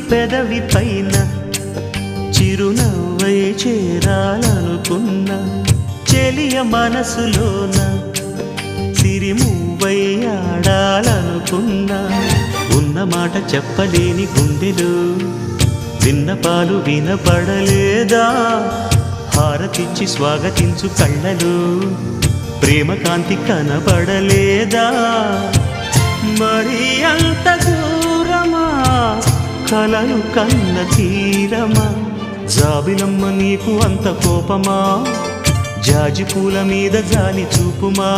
పెదవి పైన చిరునవ్వై చేరాలనుకున్నా చెలియ మనసులోన సిరిమువ్వై ఆడాలనుకున్నా ఉన్న మాట చెప్పలేని గుండెలు విన్నపాలు వినపడలేదా హారతిచ్చి స్వాగతించు కళ్ళలు ప్రేమ కాంతి కనబడలేదా మరి అంత దూరమా కలలు కన్న తీరమా జాబిలమ్మ నీకు అంత కోపమా జాజి పూల మీద జాలి చూపుమా